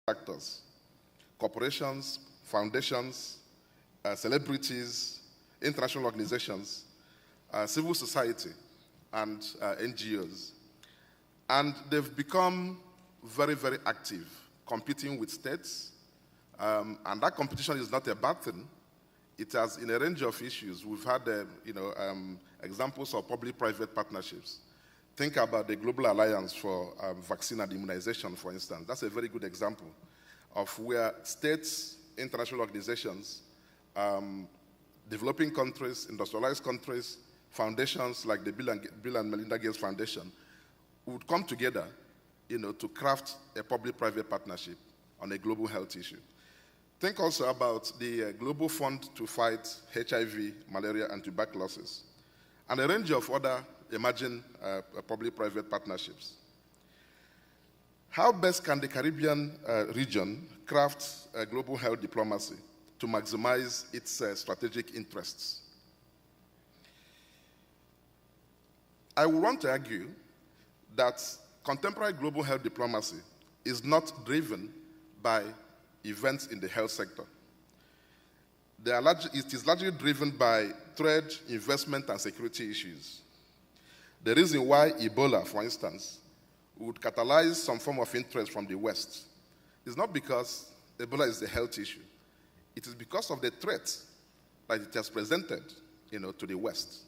actors, corporations, foundations, celebrities, international organizations, civil society, and NGOs. And they've become very, very active, competing with states. And that competition is not a bad thing. It has, in a range of issues, we've had examples of public-private partnerships. Think about the Global Alliance for Vaccine and Immunization, for instance. That's a very good example of where states, international organizations, developing countries, industrialized countries, foundations like the Bill and Melinda Gates Foundation would come together, to craft a public-private partnership on a global health issue. Think also about the Global Fund to fight HIV, malaria, and tuberculosis, and a range of other emerging public-private partnerships. How best can the Caribbean region craft global health diplomacy to maximize its strategic interests? I would want to argue that contemporary global health diplomacy is not driven by events in the health sector. It is largely driven by trade, investment, and security issues. The reason why Ebola, for instance, would catalyze some form of interest from the West is not because Ebola is a health issue. It is because of the threat that it has presented, to the West,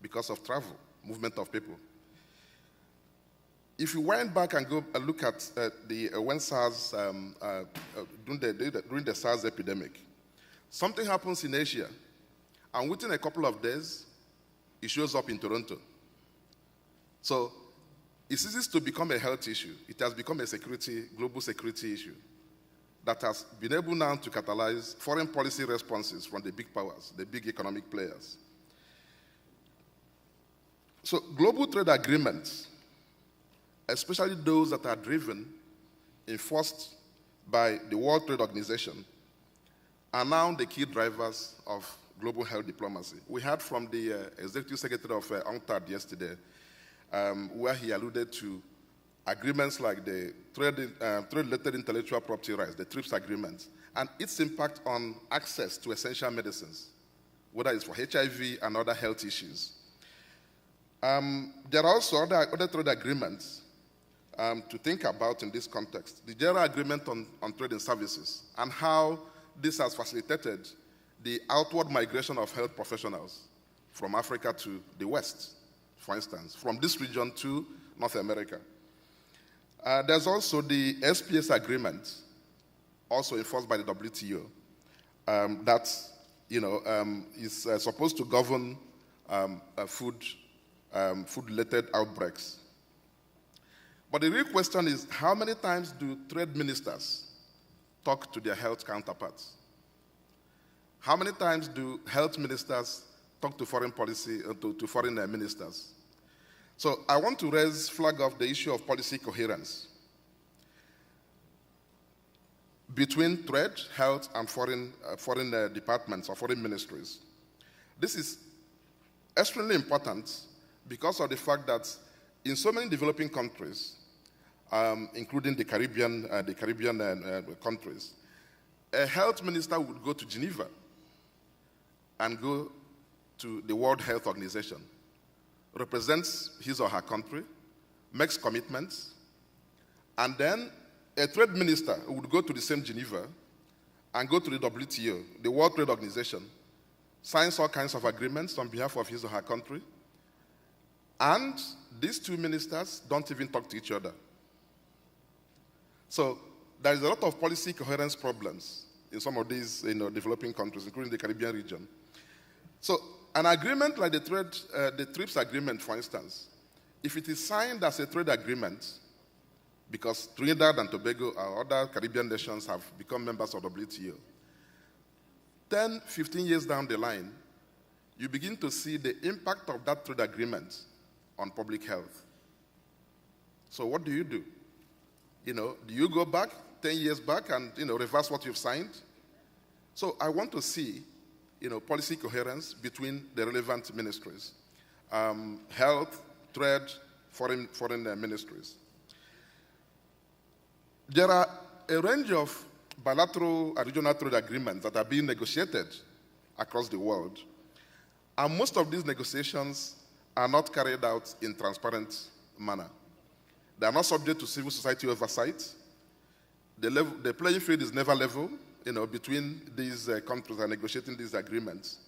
because of travel, movement of people. If you wind back and go and look at when SARS, during the SARS epidemic, something happens in Asia, and within a couple of days, it shows up in Toronto. So it ceases to become a health issue. It has become a global security issue that has been able now to catalyze foreign policy responses from the big powers, the big economic players. So global trade agreements, especially those that are enforced by the World Trade Organization, are now the key drivers of global health diplomacy. We heard from the Executive Secretary of UNCTAD yesterday, where he alluded to agreements like the Trade-Related Intellectual Property Rights, the TRIPS agreement, and its impact on access to essential medicines, whether it's for HIV and other health issues. There are also other trade agreements to think about in this context. The General Agreement on Trade and Services, and how this has facilitated the outward migration of health professionals from Africa to the West, for instance, from this region to North America. There's also the SPS agreement, also enforced by the WTO, that is supposed to govern food-related outbreaks. But the real question is, how many times do trade ministers talk to their health counterparts? How many times do health ministers talk to foreign policy, to foreign ministers? So I want to flag off the issue of policy coherence between trade, health, and foreign departments or foreign ministries. This is extremely important because of the fact that in so many developing countries, including the Caribbean countries, a health minister would go to Geneva and go to the World Health Organization, represents his or her country, makes commitments, and then a trade minister would go to the same Geneva and go to the WTO, the World Trade Organization, signs all kinds of agreements on behalf of his or her country, and these two ministers don't even talk to each other. So there is a lot of policy coherence problems in some of these developing countries, including the Caribbean region. So an agreement like the TRIPS agreement, for instance, if it is signed as a trade agreement, because Trinidad and Tobago or other Caribbean nations have become members of WTO, 10, 15 years down the line, you begin to see the impact of that trade agreement on public health. So what do? Do you go back 10 years back and reverse what you've signed? So I want to see policy coherence between the relevant ministries, health, trade, foreign ministries. There are a range of bilateral and regional trade agreements that are being negotiated across the world, and most of these negotiations are not carried out in transparent manner. They are not subject to civil society oversight. The playing field is never level, between these countries that are negotiating these agreements.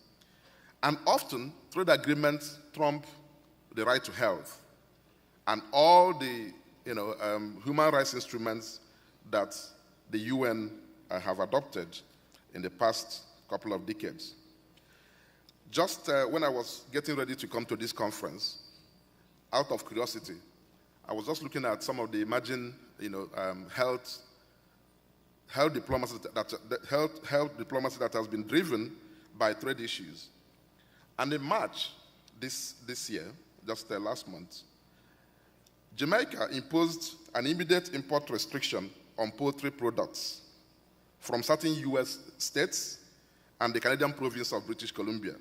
And often, trade agreements trump the right to health and all the human rights instruments that the UN have adopted in the past couple of decades. Just when I was getting ready to come to this conference, out of curiosity, I was just looking at some of the emerging, health diplomacy that has been driven by trade issues. And in March this year, just last month, Jamaica imposed an immediate import restriction on poultry products from certain US states and the Canadian province of British Columbia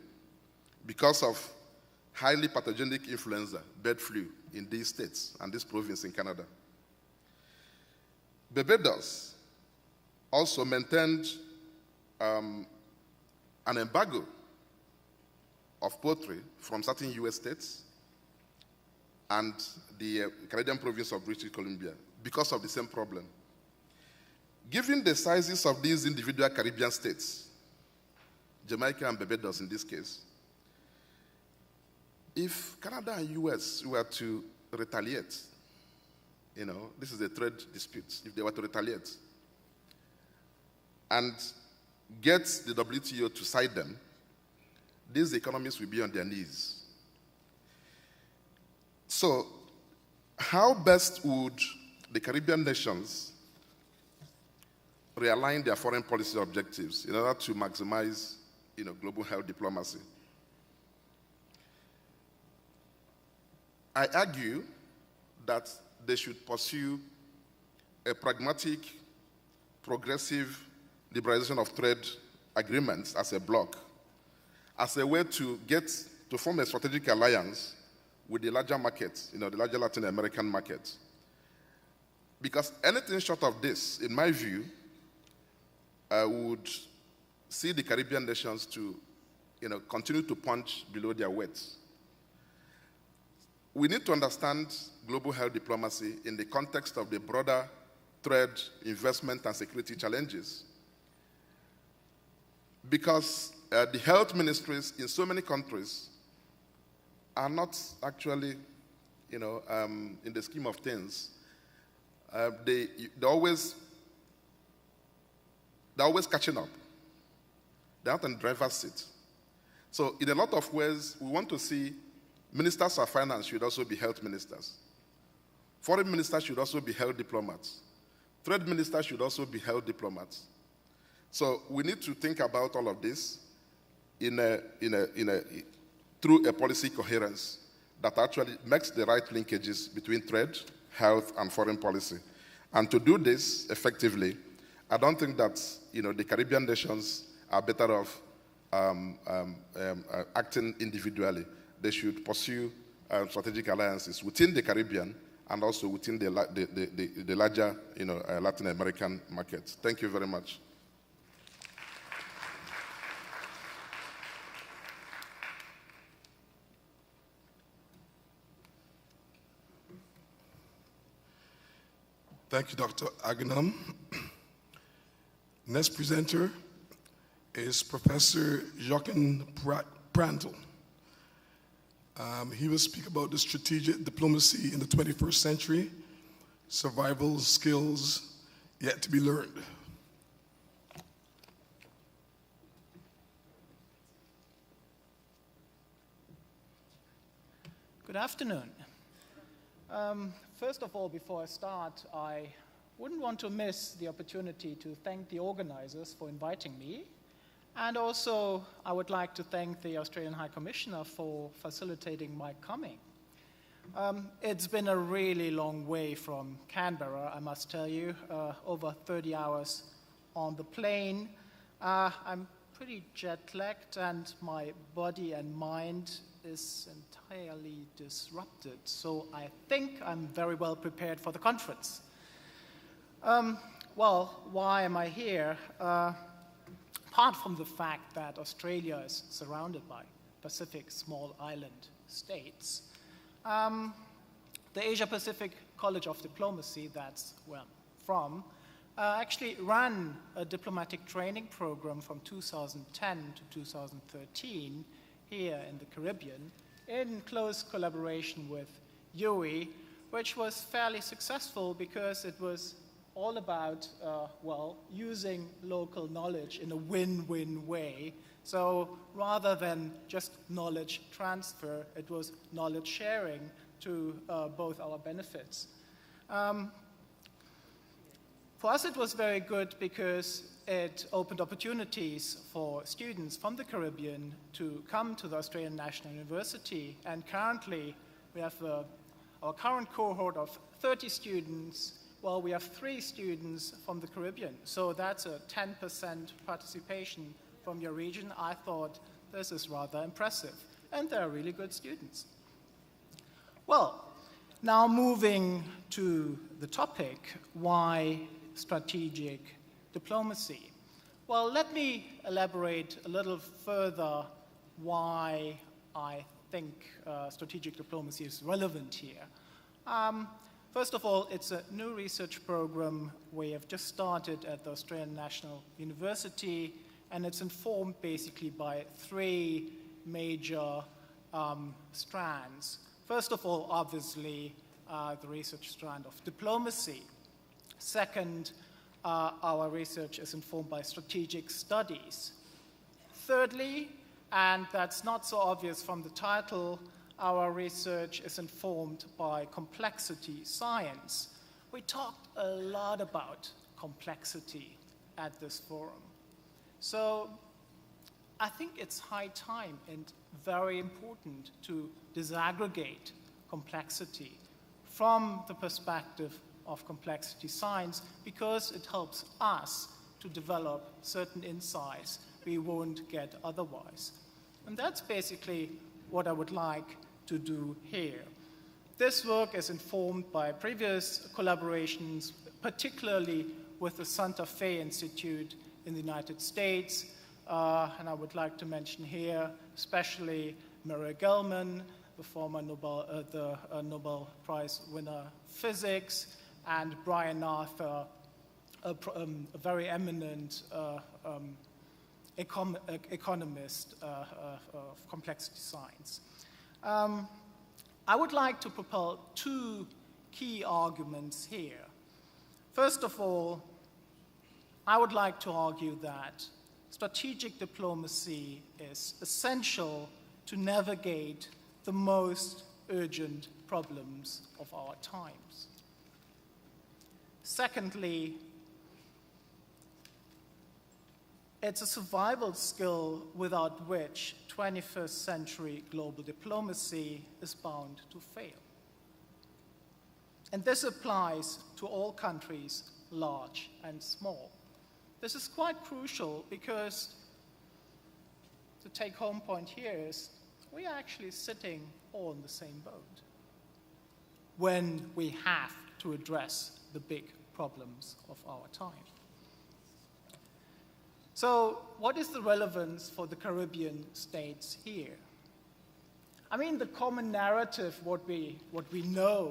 because of highly pathogenic influenza, bird flu, in these states and this province in Canada. Barbados also maintained an embargo of poultry from certain US states and the Canadian province of British Columbia because of the same problem. Given the sizes of these individual Caribbean states, Jamaica and Barbados in this case, if Canada and US were to retaliate, this is a trade dispute, if they were to retaliate and get the WTO to cite them, these economies will be on their knees. So, how best would the Caribbean nations realign their foreign policy objectives in order to maximize, global health diplomacy? I argue that they should pursue a pragmatic, progressive liberalization of trade agreements as a bloc, as a way to form a strategic alliance with the larger markets, the larger Latin American markets. Because anything short of this, in my view, would see the Caribbean nations to, continue to punch below their weight. We need to understand global health diplomacy in the context of the broader trade, investment, and security challenges. Because the health ministries in so many countries are not actually, in the scheme of things, they're always catching up. They're not in the driver's seat. So in a lot of ways, we want to see ministers of finance should also be health ministers. Foreign ministers should also be health diplomats. Trade ministers should also be health diplomats. So we need to think about all of this through a policy coherence that actually makes the right linkages between trade, health, and foreign policy. And to do this effectively, I don't think that the Caribbean nations are better off acting individually. They should pursue strategic alliances within the Caribbean and also within the larger Latin American markets. Thank you very much. Thank you, Dr. Agnam. Next presenter is Professor Joachim Prandtl. He will speak about the strategic diplomacy in the 21st century, survival skills yet to be learned. Good afternoon. First of all, before I start, I wouldn't want to miss the opportunity to thank the organizers for inviting me. And also, I would like to thank the Australian High Commissioner for facilitating my coming. It's been a really long way from Canberra, I must tell you, over 30 hours on the plane. I'm pretty jet-lagged, and my body and mind is entirely disrupted. So I think I'm very well prepared for the conference. well, why am I here? Apart from the fact that Australia is surrounded by Pacific small island states, the Asia-Pacific College of Diplomacy, that's where I'm from, actually ran a diplomatic training program from 2010 to 2013 here in the Caribbean in close collaboration with UWI, which was fairly successful because it was all about, well, using local knowledge in a win-win way. So rather than just knowledge transfer, it was knowledge sharing to both our benefits. For us, it was very good because it opened opportunities for students from the Caribbean to come to the Australian National University. And currently, we have our current cohort of 30 students. Well, we have 3 students from the Caribbean. So that's a 10% participation from your region. I thought this is rather impressive. And they're really good students. Well, now moving to the topic, why strategic diplomacy? Well, let me elaborate a little further why I think strategic diplomacy is relevant here. First of all, it's a new research program we have just started at the Australian National University, and it's informed basically by 3 major strands. First of all, obviously, the research strand of diplomacy. Second, our research is informed by strategic studies. Thirdly, and that's not so obvious from the title, our research is informed by complexity science. We talked a lot about complexity at this forum. So I think it's high time and very important to disaggregate complexity from the perspective of complexity science because it helps us to develop certain insights we won't get otherwise. And that's basically what I would like to do here. This work is informed by previous collaborations, particularly with the Santa Fe Institute in the United States, and I would like to mention here especially Murray Gell-Mann, the former Nobel Prize winner physics, and Brian Arthur, a very eminent economist of complexity science. I would like to propel 2 key arguments here. First of all, I would like to argue that strategic diplomacy is essential to navigate the most urgent problems of our times. Secondly, it's a survival skill without which 21st century global diplomacy is bound to fail. And this applies to all countries, large and small. This is quite crucial because the take-home point here is we are actually sitting all in the same boat when we have to address the big problems of our time. So what is the relevance for the Caribbean states here? I mean, the common narrative, what we know